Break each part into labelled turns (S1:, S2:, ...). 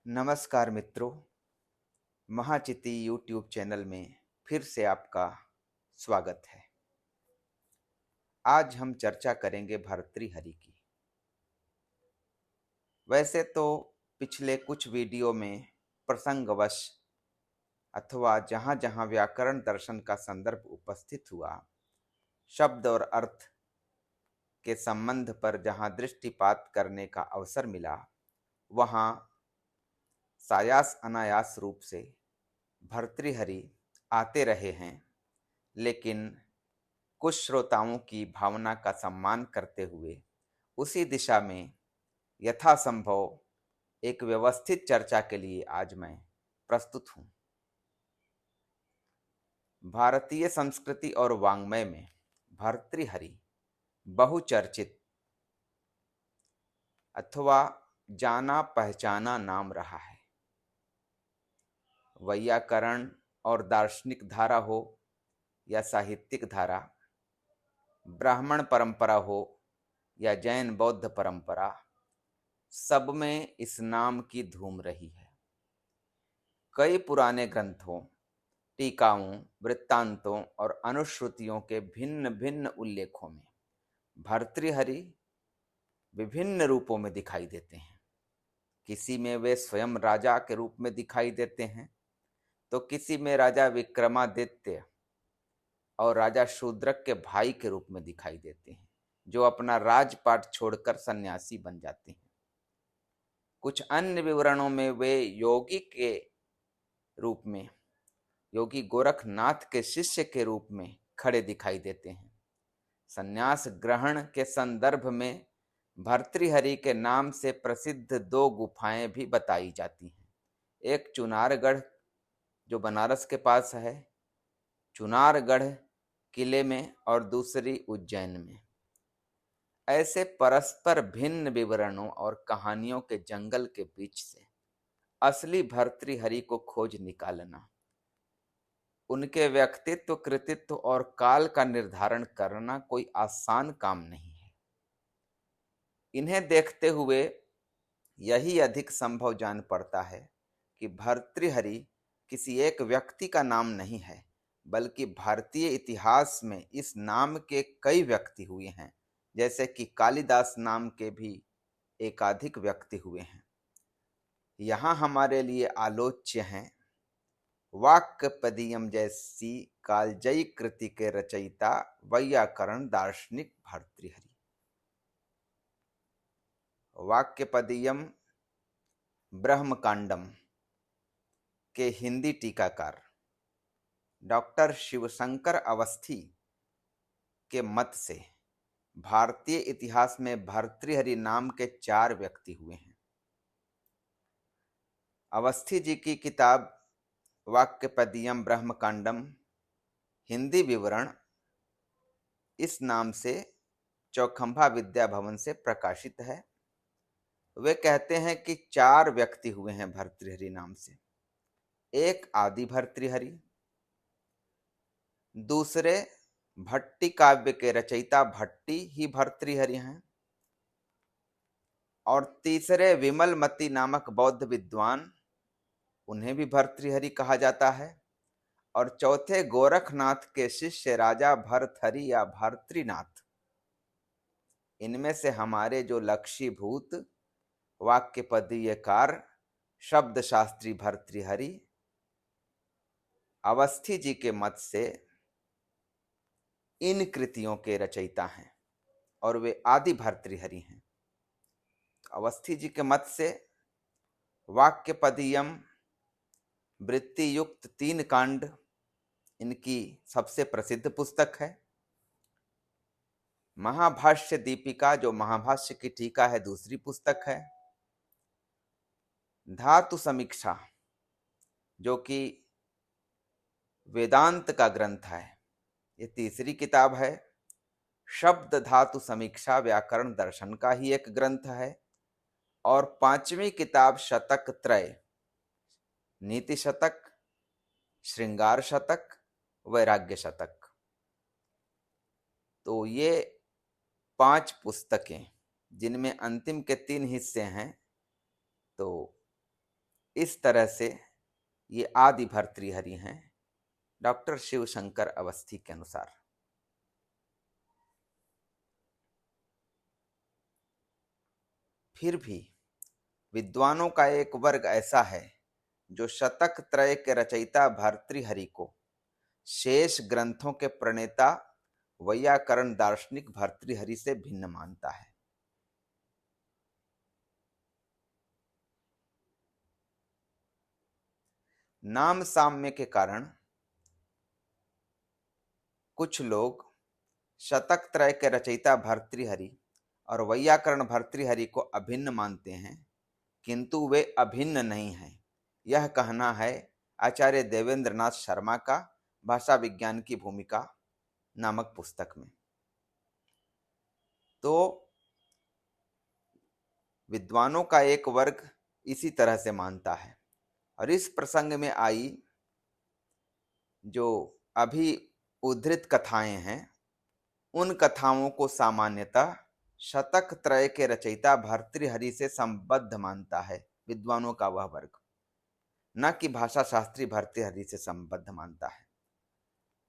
S1: नमस्कार मित्रों, महाचिति YouTube channel में फिर से आपका स्वागत है। आज हम चर्चा करेंगे भर्तृहरि की। वैसे तो पिछले कुछ वीडियो में प्रसंगवश अथवा जहाँ जहाँ व्याकरण दर्शन का संदर्भ उपस्थित हुआ, शब्द और अर्थ के संबंध पर जहाँ दृष्टिपात करने का अवसर मिला, वहाँ सायास अनायास रूप से भर्तृहरि आते रहे हैं। लेकिन कुछ श्रोताओं की भावना का सम्मान करते हुए उसी दिशा में यथासंभव एक व्यवस्थित चर्चा के लिए आज मैं प्रस्तुत हूँ। भारतीय संस्कृति और वाङ्मय में भर्तृहरि बहुचर्चित अथवा जाना पहचाना नाम रहा है। वैयाकरण और दार्शनिक धारा हो या साहित्यिक धारा, ब्राह्मण परंपरा हो या जैन बौद्ध परंपरा, सब में इस नाम की धूम रही है। कई पुराने ग्रंथों, टीकाओं, वृत्तांतों और अनुश्रुतियों के भिन्न भिन्न उल्लेखों में भर्तृहरि विभिन्न रूपों में दिखाई देते हैं। किसी में वे स्वयं राजा के रूप में दिखाई देते हैं, तो किसी में राजा विक्रमादित्य और राजा शूद्रक के भाई के रूप में दिखाई देते हैं, जो अपना राजपाट छोड़कर सन्यासी बन जाते हैं। कुछ अन्य विवरणों में वे योगी के रूप में, योगी गोरखनाथ के शिष्य के रूप में खड़े दिखाई देते हैं। संन्यास ग्रहण के संदर्भ में भर्तृहरि के नाम से प्रसिद्ध दो गुफाएं भी बताई जाती हैं। एक चुनारगढ़ जो बनारस के पास है, चुनारगढ़ किले में, और दूसरी उज्जैन में। ऐसे परस्पर भिन्न विवरणों और कहानियों के जंगल के बीच से असली भर्तृहरि को खोज निकालना, उनके व्यक्तित्व, कृतित्व और काल का निर्धारण करना कोई आसान काम नहीं है। इन्हें देखते हुए यही अधिक संभव जान पड़ता है कि भर्तृहरि किसी एक व्यक्ति का नाम नहीं है, बल्कि भारतीय इतिहास में इस नाम के कई व्यक्ति हुए हैं। जैसे कि कालिदास नाम के भी एकाधिक व्यक्ति हुए हैं। यहाँ हमारे लिए आलोच्य हैं वाक्यपदीयम जैसी कालजयी कृति के रचयिता वैयाकरण दार्शनिक भर्तृहरि। वाक्यपदीयम ब्रह्मकांडम के हिंदी टीकाकार डॉक्टर शिवशंकर अवस्थी के मत से भारतीय इतिहास में भर्तृहरि नाम के 4 व्यक्ति हुए हैं। अवस्थी जी की किताब वाक्यपदीयम ब्रह्मकांडम हिंदी विवरण इस नाम से चौखंबा विद्या भवन से प्रकाशित है। वे कहते हैं कि 4 व्यक्ति हुए हैं भर्तृहरि नाम से। एक आदि भर्तृहरि, दूसरे भट्टी काव्य के रचयिता भट्टी ही भर्तृहरि हैं, और तीसरे विमलमती नामक बौद्ध विद्वान, उन्हें भी भर्तृहरि कहा जाता है, और चौथे गोरखनाथ के शिष्य राजा भर्तहरि या भर्तृनाथ। इनमें से हमारे जो लक्षीभूत वाक्यपदीयकार शब्द शास्त्री भर्तृहरि अवस्थी जी के मत से इन कृतियों के रचयिता हैं और वे आदि भर्तृहरि हैं। अवस्थी जी के मत से वाक्यपदीयम वृत्ति युक्त 3 कांड इनकी सबसे प्रसिद्ध पुस्तक है। महाभाष्य दीपिका जो महाभाष्य की टीका है, दूसरी पुस्तक है। धातु समीक्षा जो कि वेदांत का ग्रंथ है, ये तीसरी किताब है। शब्द धातु समीक्षा व्याकरण दर्शन का ही एक ग्रंथ है। और 5वीं किताब शतक त्रय, नीति शतक, श्रृंगार शतक, वैराग्य शतक। तो ये 5 पुस्तकें जिनमें अंतिम के 3 हिस्से हैं, तो इस तरह से ये आदि भर्तृहरि हैं डॉक्टर शिवशंकर अवस्थी के अनुसार। फिर भी विद्वानों का एक वर्ग ऐसा है जो शतक त्रय के रचयिता भर्तृहरि को शेष ग्रंथों के प्रणेता वैयाकरण दार्शनिक भर्तृहरि से भिन्न मानता है। नाम साम्य के कारण कुछ लोग शतक त्रय के रचयिता भर्तृहरि और वैयाकरण भर्तृहरि को अभिन्न मानते हैं, किंतु वे अभिन्न नहीं हैं। यह कहना है आचार्य देवेंद्र नाथ शर्मा का भाषा विज्ञान की भूमिका नामक पुस्तक में। तो विद्वानों का एक वर्ग इसी तरह से मानता है। और इस प्रसंग में आई जो अभी उद्धृत कथाएं हैं, उन कथाओं को सामान्यतः शतक त्रय के रचयिता भर्तृहरि से संबद्ध मानता है विद्वानों का वह वर्ग, न कि भाषा शास्त्री भर्तृहरि से संबद्ध मानता है।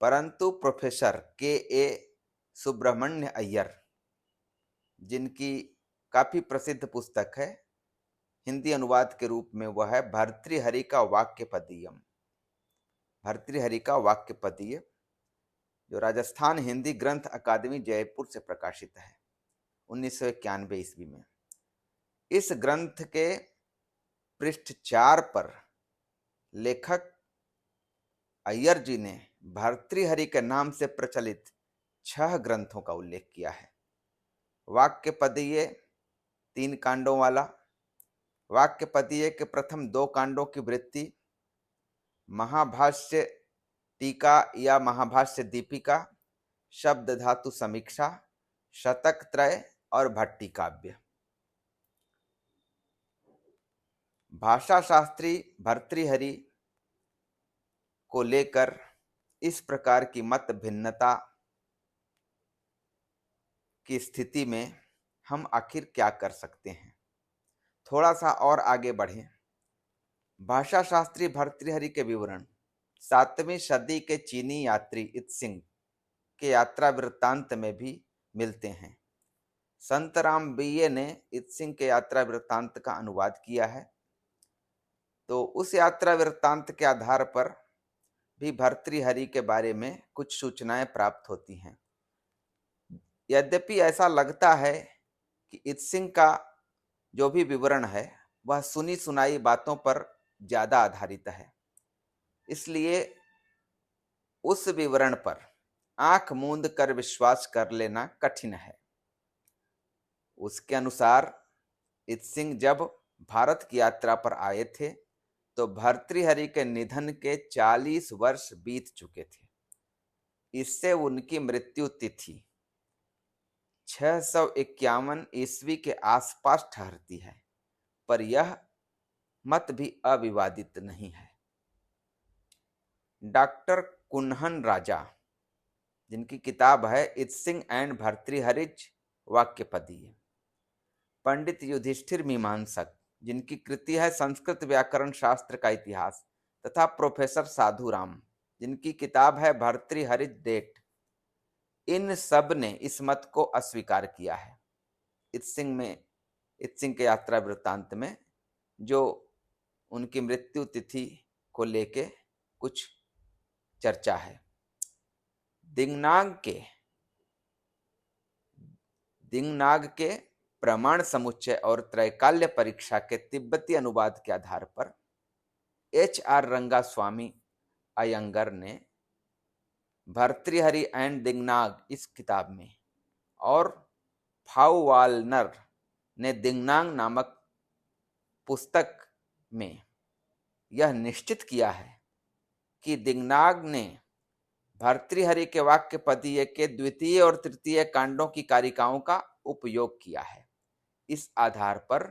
S1: परंतु प्रोफेसर के सुब्रमण्य अय्यर, जिनकी काफी प्रसिद्ध पुस्तक है, हिंदी अनुवाद के रूप में वह है भर्तृहरि का वाक्यपदीयम, भर्तृहरि का वाक्यपदीय, जो राजस्थान हिंदी ग्रंथ अकादमी जयपुर से प्रकाशित है 1991 ईस्वी में। इस ग्रंथ के पृष्ठ 4 पर लेखक अय्यर जी ने भर्तृहरि के नाम से प्रचलित 6 ग्रंथों का उल्लेख किया है। वाक्यपदीय 3 कांडों वाला, वाक्यपदीय के प्रथम 2 कांडों की वृत्ति, महाभाष्य टीका या महाभाष्य दीपिका, शब्द धातु समीक्षा, शतक त्रय और भट्टी काव्य। भाषा शास्त्री भर्तृहरि को लेकर इस प्रकार की मत भिन्नता की स्थिति में हम आखिर क्या कर सकते हैं? थोड़ा सा और आगे बढ़ें। भाषा शास्त्री भर्तृहरि के विवरण 7वीं सदी के चीनी यात्री इत्सिंग के यात्रा वृत्तांत में भी मिलते हैं। संत राम बीए ने इत्सिंग के यात्रा वृत्तांत का अनुवाद किया है, तो उस यात्रा वृत्तांत के आधार पर भी भर्तृहरि के बारे में कुछ सूचनाएं प्राप्त होती हैं। यद्यपि ऐसा लगता है कि इत्सिंग का जो भी विवरण है वह सुनी सुनाई बातों पर ज्यादा आधारित है, इसलिए उस विवरण पर आंख मूंद कर विश्वास कर लेना कठिन है। उसके अनुसार इत्सिंग जब भारत की यात्रा पर आए थे तो भर्तृहरि के निधन के 40 वर्ष बीत चुके थे। इससे उनकी मृत्यु तिथि 651 ईस्वी के आसपास ठहरती है, पर यह मत भी अविवादित नहीं है। डॉक्टर कुन्हन राजा, जिनकी किताब है इत्सिंग एंड भर्तृहरिज वाक्यपदीय, पंडित युधिष्ठिर मीमांसक, जिनकी कृति है संस्कृत व्याकरण शास्त्र का इतिहास, तथा प्रोफेसर साधुराम, जिनकी किताब है भर्तृहरिज डेट, इन सब ने इस मत को अस्वीकार किया है। इत्सिंग के यात्रा वृत्तांत में जो उनकी मृत्यु तिथि को लेके कुछ चर्चा है। दिंगनाग के प्रमाण समुच्चय और त्रैकाल्य परीक्षा के तिब्बती अनुवाद के आधार पर HR रंगास्वामी अयंगर ने भर्तृहरि एंड दिंगनाग इस किताब में और फाउवालनर ने दिंगनाग नामक पुस्तक में यह निश्चित किया है कि दिंगनाग ने भर्तृहरि के वाक्यपदीय के द्वितीय और तृतीय कांडों की कारिकाओं का उपयोग किया है। इस आधार पर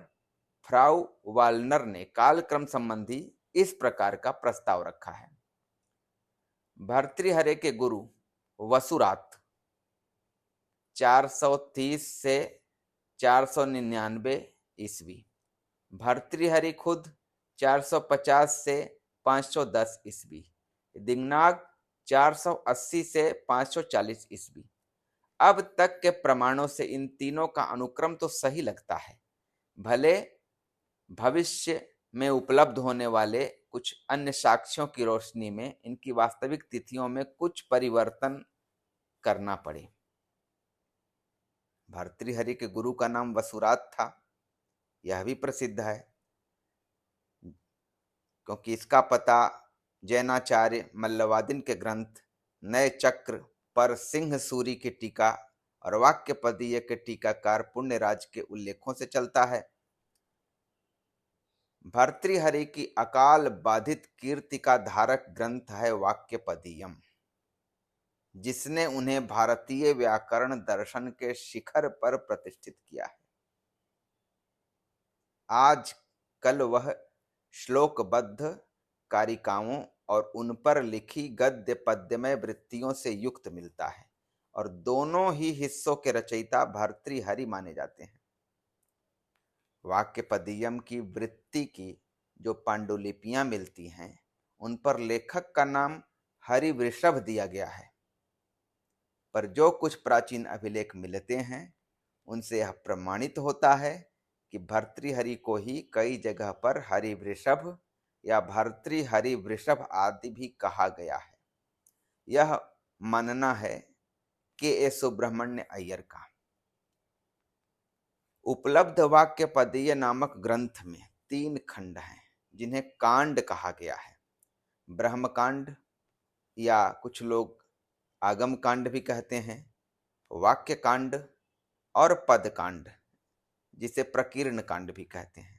S1: फ्राउ वालनर ने कालक्रम संबंधी इस प्रकार का प्रस्ताव रखा है। भर्तृहरि के गुरु वसुरात 430 से 499 ईस्वी, भर्तृहरि खुद 450 से 510 ईस्वी, दिंगनाग 480 से 540 ईस्वी। अब तक के प्रमाणों से इन तीनों का अनुक्रम तो सही लगता है, भले भविष्य में उपलब्ध होने वाले कुछ अन्य साक्ष्यों की रोशनी में इनकी वास्तविक तिथियों में कुछ परिवर्तन करना पड़े। भर्तृहरि के गुरु का नाम वसुरात था, यह भी प्रसिद्ध है, क्योंकि इसका पता जैनाचार्य मल्लवादिन के ग्रंथ नए चक्र पर सिंह सूरी की टीका और वाक्यपदीय के टीकाकार पुण्यराज के उल्लेखों से चलता है। भर्तृहरि की अकाल बाधित कीर्ति का धारक ग्रंथ है वाक्यपदीयम, जिसने उन्हें भारतीय व्याकरण दर्शन के शिखर पर प्रतिष्ठित किया है। आज कल वह श्लोकबद्ध कारिकाओं और उन पर लिखी गद्य पद्यमय वृत्तियों से युक्त मिलता है, और दोनों ही हिस्सों के रचयिता भर्तृहरि माने जाते हैं। वाक्यपदीयम की वृत्ति की जो पांडुलिपियां मिलती हैं, उन पर लेखक का नाम हरिवृषभ दिया गया है, पर जो कुछ प्राचीन अभिलेख मिलते हैं उनसे यह प्रमाणित होता है कि भर्तृहरि को ही कई जगह पर हरिवृषभ या भर्तृहरि वृषभ आदि भी कहा गया है। यह मानना है के सुब्रह्मण्य अय्यर का। उपलब्ध वाक्यपदीय नामक ग्रंथ में 3 खंड हैं, जिन्हें कांड कहा गया है। ब्रह्मकांड या कुछ लोग आगम कांड भी कहते हैं, वाक्य कांड और पद कांड, जिसे प्रकीर्ण कांड भी कहते हैं।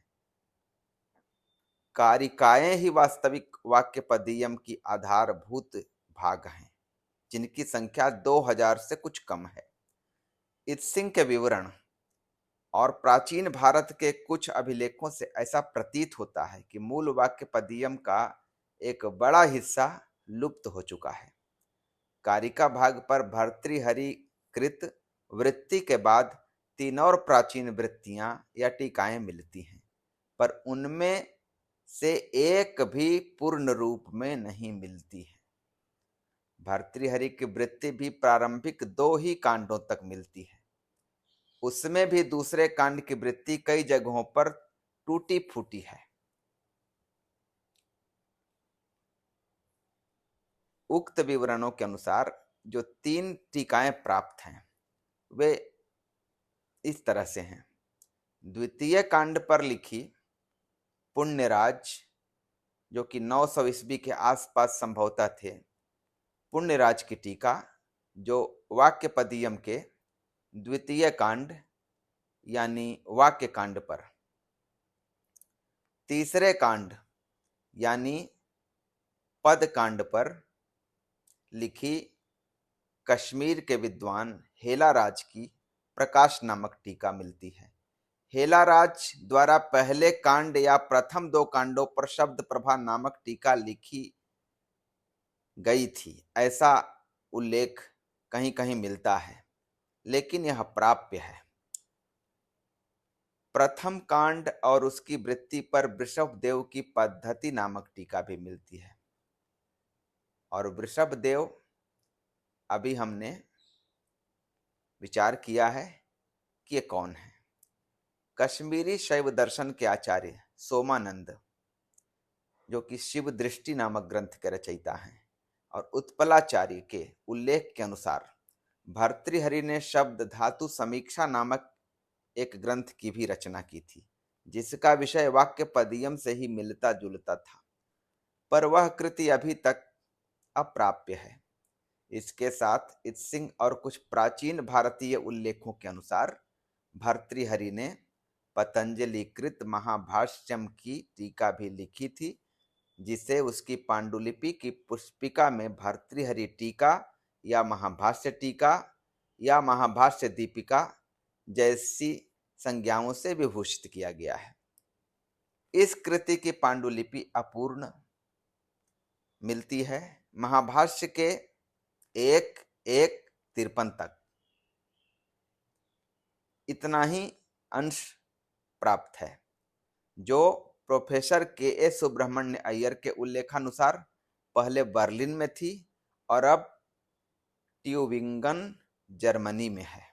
S1: कारिकाएं ही वास्तविक वाक्यपदीयम की आधारभूत भाग हैं, जिनकी संख्या 2000 से कुछ कम है। इत्सिंग के विवरण और प्राचीन भारत के कुछ अभिलेखों से ऐसा प्रतीत होता है कि मूल वाक्यपदीयम का एक बड़ा हिस्सा लुप्त हो चुका है। कारिका भाग पर भर्तृहरि कृत वृत्ति के बाद 3 और प्राचीन वृत्तियां या टीकाएं मिलती हैं, पर उनमें से एक भी पूर्ण रूप में नहीं मिलती है। भर्तृहरि की वृत्ति भी प्रारंभिक 2 ही कांडों तक मिलती है। उसमें भी दूसरे कांड की वृत्ति कई जगहों पर टूटी फूटी है। उक्त विवरणों के अनुसार जो 3 टीकाएं प्राप्त हैं वे इस तरह से हैं। द्वितीय कांड पर लिखी पुण्यराज, जो कि 900 ईस्वी के आसपास संभवतः थे, पुण्यराज की टीका, जो वाक्यपदीयम के द्वितीय कांड यानी वाक्य कांड पर। तीसरे कांड यानी पद कांड पर लिखी कश्मीर के विद्वान हेलाराज की प्रकाश नामक टीका मिलती है। हेलाराज द्वारा पहले कांड या प्रथम 2 कांडों पर शब्द प्रभा नामक टीका लिखी गई थी, ऐसा उल्लेख कहीं कहीं मिलता है, लेकिन यह प्राप्य है। प्रथम कांड और उसकी वृत्ति पर वृषभदेव की पद्धति नामक टीका भी मिलती है। और वृषभदेव अभी हमने विचार किया है कि ये कौन है। कश्मीरी शैव दर्शन के आचार्य सोमानंद, जो कि शिव दृष्टि नामक ग्रंथ के रचयिता हैं, और उत्पलाचार्य के उल्लेख के अनुसार भर्तृहरि ने शब्द धातु समीक्षा नामक एक ग्रंथ की भी रचना की थी, जिसका विषय वाक्यपदीयम से ही मिलता जुलता था, पर वह कृति अभी तक अप्राप्य है। इसके साथ इत्सिंग और कुछ प्राचीन भारतीय उल्लेखों के अनुसार भर्तृहरि ने पतंजलिकृत महाभाष्यम की टीका भी लिखी थी, जिसे उसकी पांडुलिपि की पुष्पिका में भर्तृहरि टीका या महाभाष्य टीका या महाभाष्य दीपिका जैसी संज्ञाओं से विभूषित किया गया है। इस कृति की पांडुलिपि अपूर्ण मिलती है। महाभाष्य के 1:1:53 तक इतना ही अंश प्राप्त है, जो प्रोफेसर के एस सुब्रमण्य अय्यर के उल्लेखानुसार पहले बर्लिन में थी और अब ट्यूबिंगन जर्मनी में है।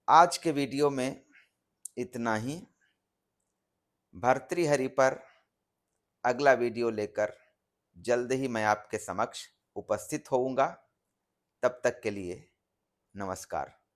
S1: आज के वीडियो में इतना ही। भर्तृहरि पर अगला वीडियो लेकर जल्द ही मैं आपके समक्ष उपस्थित होऊंगा। तब तक के लिए नमस्कार।